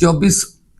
24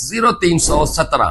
0317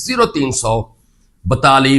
0300 42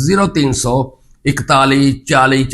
0300 41 40